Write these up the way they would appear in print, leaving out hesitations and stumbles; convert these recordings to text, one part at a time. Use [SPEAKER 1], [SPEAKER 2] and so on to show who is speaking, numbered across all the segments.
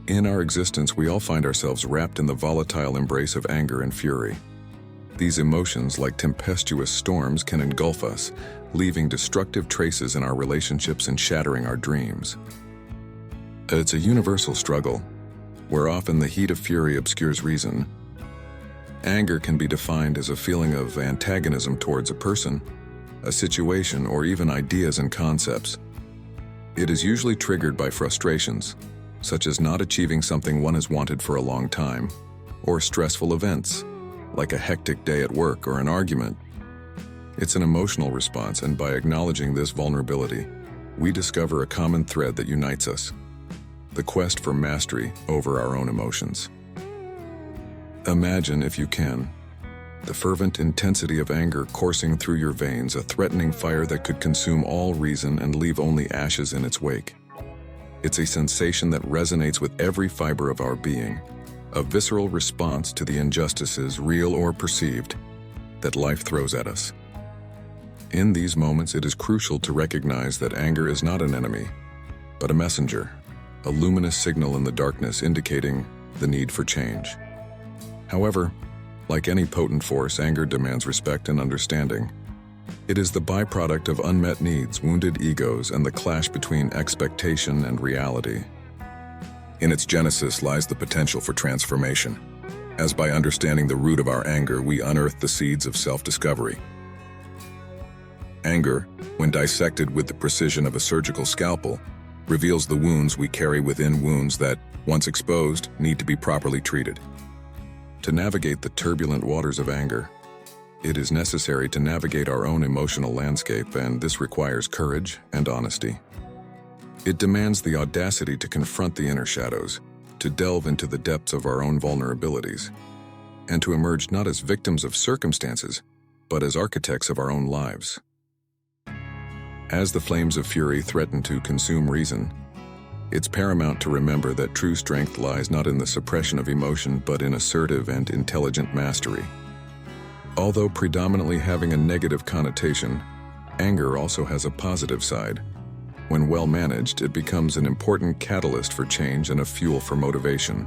[SPEAKER 1] In our existence, we all find ourselves wrapped in the volatile embrace of anger and fury. These emotions, like tempestuous storms, can engulf us, leaving destructive traces in our relationships and shattering our dreams. It's a universal struggle, where often the heat of fury obscures reason. Anger can be defined as a feeling of antagonism towards a person, a situation, or even ideas and concepts. It is usually triggered by frustrations, such as not achieving something one has wanted for a long time, or stressful events, like a hectic day at work or an argument. It's an emotional response, and by acknowledging this vulnerability, we discover a common thread that unites us: the quest for mastery over our own emotions. Imagine, if you can, the fervent intensity of anger coursing through your veins, a threatening fire that could consume all reason and leave only ashes in its wake. It's a sensation that resonates with every fiber of our being, a visceral response to the injustices, real or perceived, that life throws at us. In these moments, it is crucial to recognize that anger is not an enemy, but a messenger, a luminous signal in the darkness indicating the need for change. However, like any potent force, anger demands respect and understanding. It is the byproduct of unmet needs, wounded egos, and the clash between expectation and reality. In its genesis lies the potential for transformation, as by understanding the root of our anger, we unearth the seeds of self-discovery. Anger, when dissected with the precision of a surgical scalpel, reveals the wounds we carry within, wounds that, once exposed, need to be properly treated. To navigate the turbulent waters of anger, it is necessary to navigate our own emotional landscape, and this requires courage and honesty. It demands the audacity to confront the inner shadows, to delve into the depths of our own vulnerabilities, and to emerge not as victims of circumstances, but as architects of our own lives. As the flames of fury threaten to consume reason, it's paramount to remember that true strength lies not in the suppression of emotion, but in assertive and intelligent mastery. Although predominantly having a negative connotation, anger also has a positive side. When well managed, it becomes an important catalyst for change and a fuel for motivation.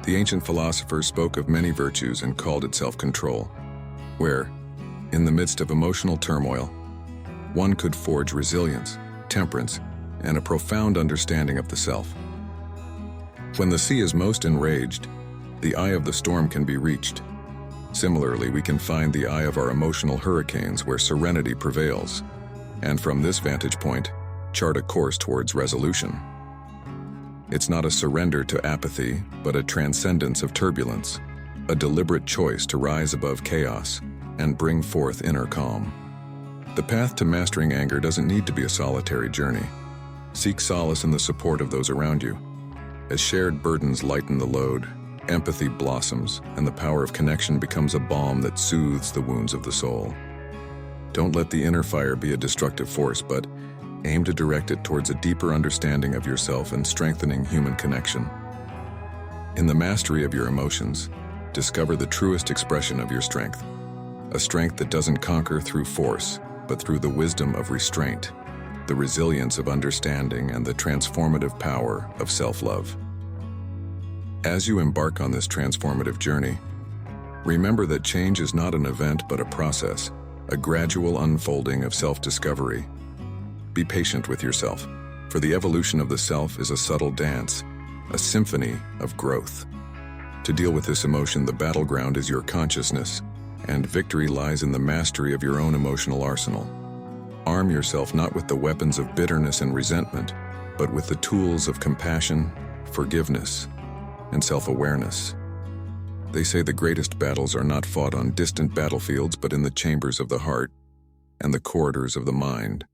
[SPEAKER 1] The ancient philosophers spoke of many virtues and called it self-control, where, in the midst of emotional turmoil, one could forge resilience, temperance, and a profound understanding of the self. When the sea is most enraged, the eye of the storm can be reached. Similarly, we can find the eye of our emotional hurricanes where serenity prevails, and from this vantage point, chart a course towards resolution. It's not a surrender to apathy, but a transcendence of turbulence, a deliberate choice to rise above chaos and bring forth inner calm. The path to mastering anger doesn't need to be a solitary journey. Seek solace in the support of those around you. As shared burdens lighten the load, empathy blossoms, and the power of connection becomes a balm that soothes the wounds of the soul. Don't let the inner fire be a destructive force, but aim to direct it towards a deeper understanding of yourself and strengthening human connection. In the mastery of your emotions, discover the truest expression of your strength, a strength that doesn't conquer through force, but through the wisdom of restraint, the resilience of understanding, and the transformative power of self-love. As you embark on this transformative journey, remember that change is not an event but a process, a gradual unfolding of self-discovery. Be patient with yourself, for the evolution of the self is a subtle dance, a symphony of growth. To deal with this emotion, the battleground is your consciousness, and victory lies in the mastery of your own emotional arsenal. Arm yourself not with the weapons of bitterness and resentment, but with the tools of compassion, forgiveness, and self-awareness. They say the greatest battles are not fought on distant battlefields, but in the chambers of the heart and the corridors of the mind.